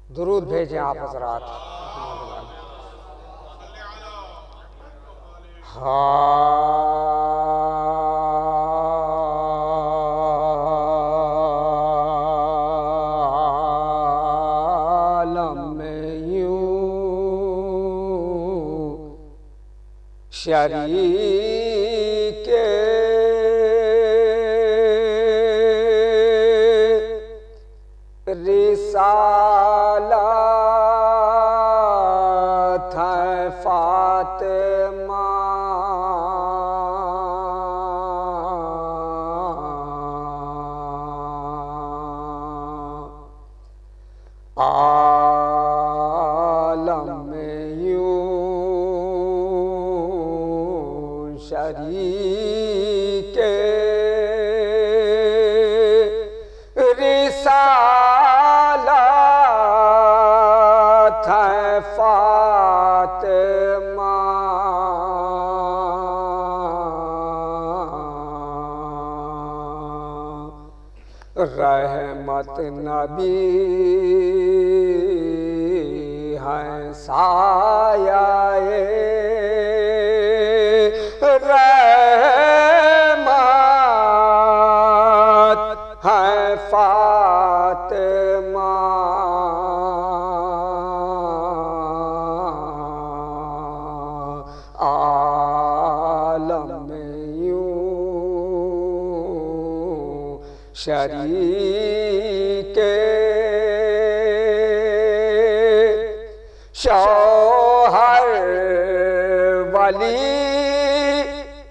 درود بھیجیں آپ حضرات. عالم میں یوں شریک رسالت ہے فاطمہ، عالم میں یوں شریک رسالت ہے فاطمہ، رحمت نبی ہے سایہ رحمت ہے فاطمہ، عالم میں یوں شریک شوہر ولی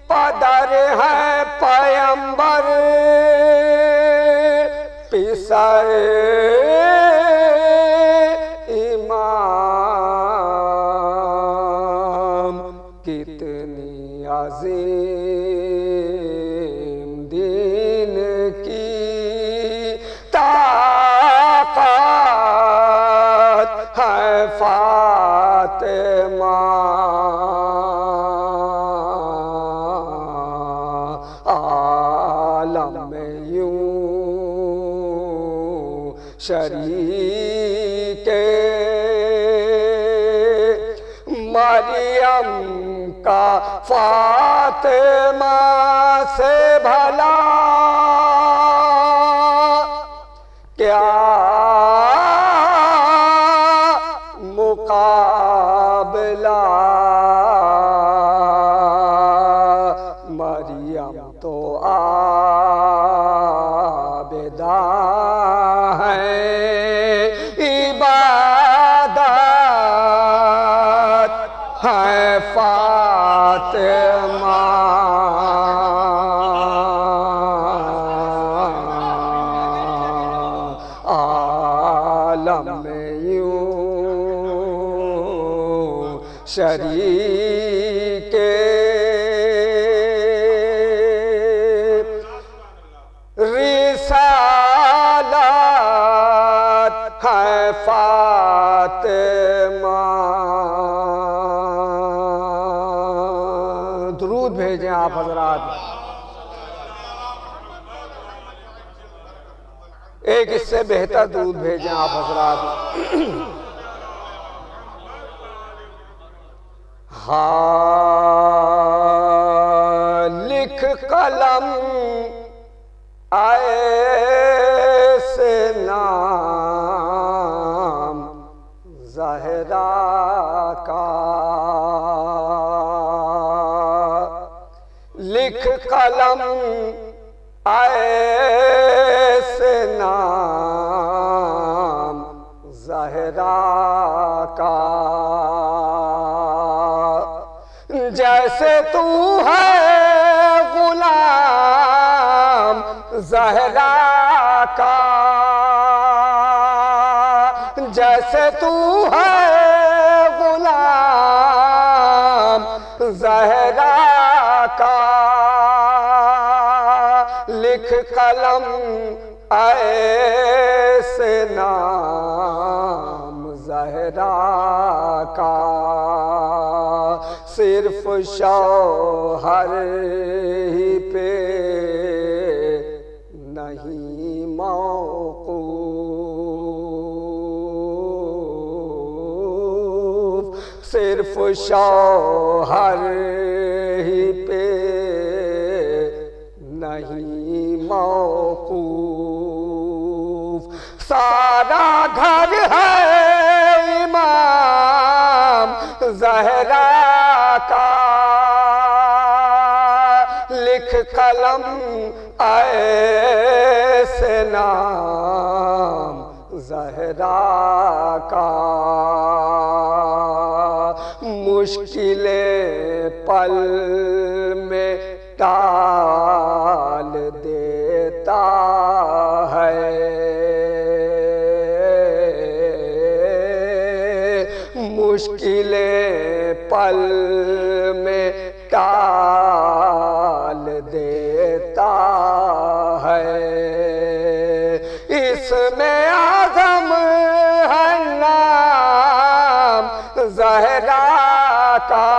پدر ہے پیمبر، پسر امام، کتنی عظیم دین کی طاقت ہے فاطمہ، عالم میں یوں شریک مریم کا فاطمہ سے بھلا کیا مقابلہ، مریم تو عابدہ ہے، عبادت ہے فاطمہ، عالم میں یوں شریک رسالت ہے فاطمہ. درود بھیجیں آپ حضرات. ایک اس سے بہتر درود بھیجیں آپ حضرات. لکھ قلم ایسے نام زہرا کا، لکھ قلم ایسے نام زہرا کا، جیسے تو ہے غلام زہرا کا، جیسے تو ہے غلام زہرا کا، لکھ قلم ایسے نام زہرا کا، صرف شوہر ہی پہ نہیں موقوف، صرف شوہر ہی پہ نہیں موقوف، سارا گھر ہے امام زہرا کا، لکھ قلم ایسے نام زہرا کا، مشکلیں پل میں ٹال دیتا ہے، مشکلیں پل میں ٹال دیتا ہے، اس میں اعظم ہے نام زہرا کا،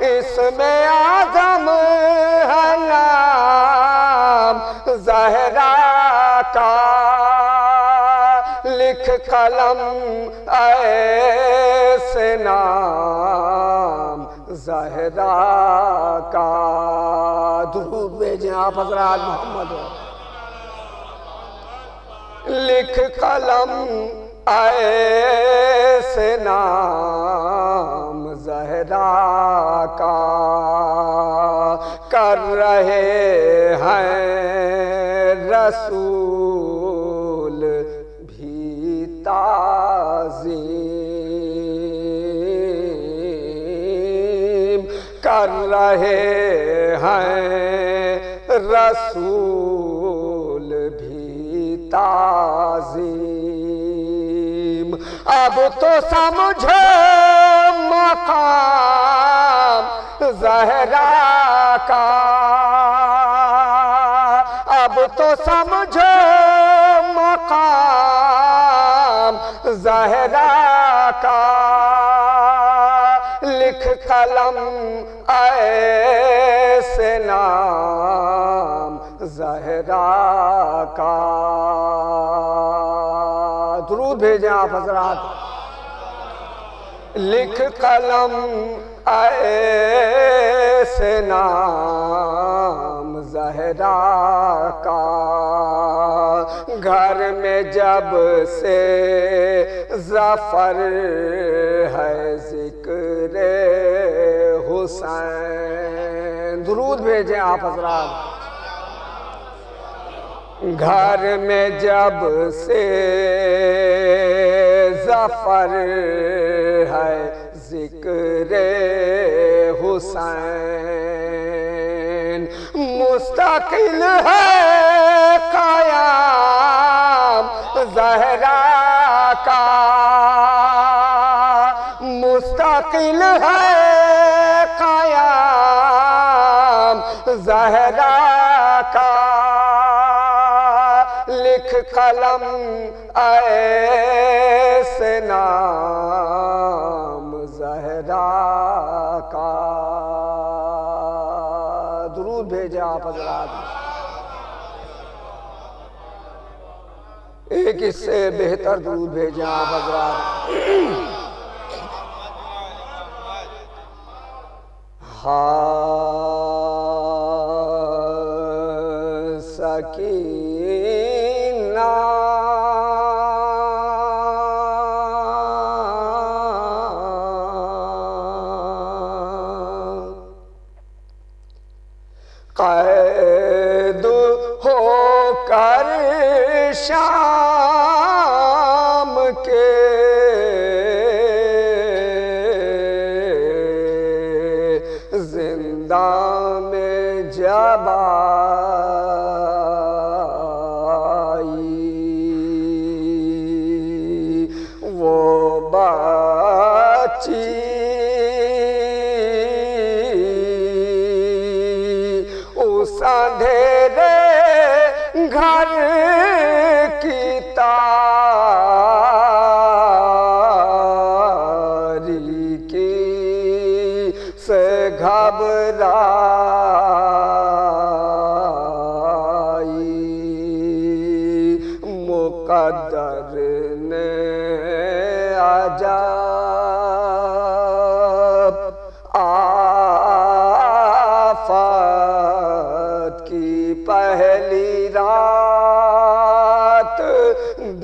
اس میں اعظم ہے نام زہرا کا، لکھ قلم ایسے نام زہرا کا۔ درود بھیجیں آپ حضرات محمد، لکھ قلم ایسے نام زہرا کا، کر رہے ہیں رسول بھی تعظیم، کر رہے ہیں رسول بھی تعظیم، اب تو سمجھو مقام زہرا کا، اب تو سمجھو مقام زہرا کا، لکھ قلم ایسے نام زہرا کا۔ درود بھیجیں آپ حضرات، لکھ قلم ایسے نام زہرا کا، گھر میں جب سے ظفر ہے ذکر حسین۔ درود بھیجیں آپ حضرات، گھر میں جب سے ظفر ہے ذکر حسین، مستقل ہے قیام زہرا کا، مستقل ہے قیام زہرا کا، لکھ قلم ایسے نام زہرا کا۔ درود بھیجیں آپ حضرات، ایک اس سے بہتر درود بھیجیں آپ حضرات۔ سکینہ قید ہو کر شام کے زندہ میں جب آئی وہ بچی اس اندھیرے گھر کی تاریکی سے گھبرائی، مقدر در نے عجب آفات کی پہلی رات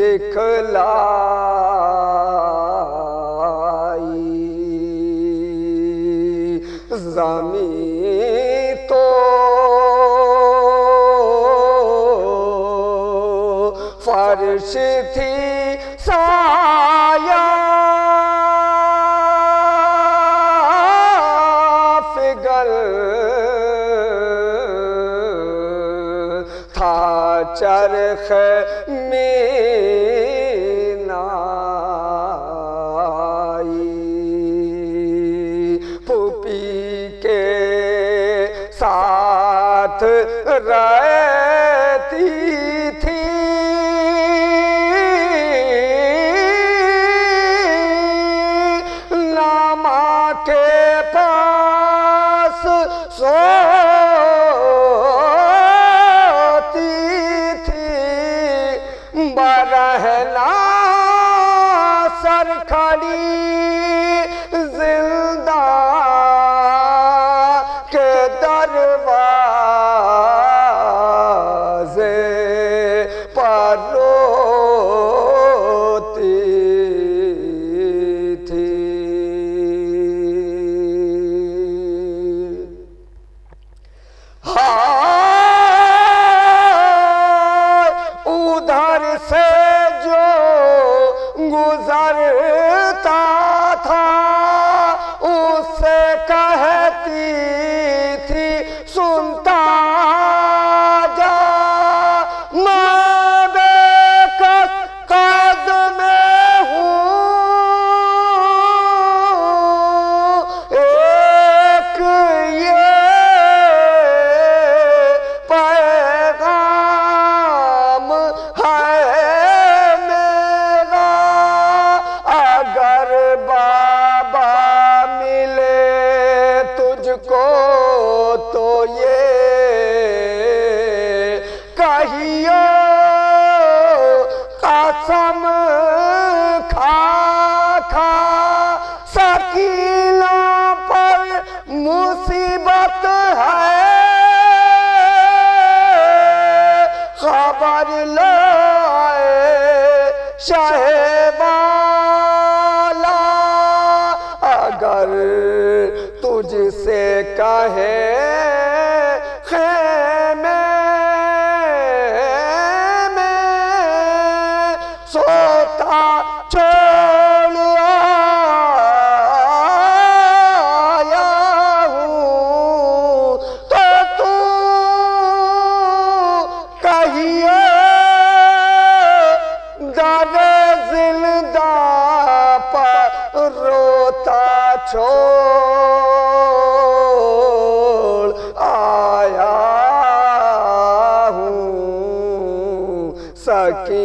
دکھلائی زمین تو فرش تھی سایہ فگل تھا چرخ مینائی پھوپھی کے ساتھ رہتی تھی ماں کے پاس سوتی تھی برہنہ سر کھڑی زندہ کے دروازے پر روتی تھی ادھر سے جو گزرتا تھا اس سے کہتی تھی سنتا جا میں بے کس قد میں ہوں ایک یہ پیغام ہے میرا اگر بابا ملے تجھ کو تو یہ کہیو قسم کھا کھا سکینہ پر مصیبت ہے خبر لائے شہ والا اگر تجھ سے کہے خیمے میں سوتا چھوڑ آیا ہوں تو کہیے در زندہ پر روتا چھوڑ آیا ہوں سکینہ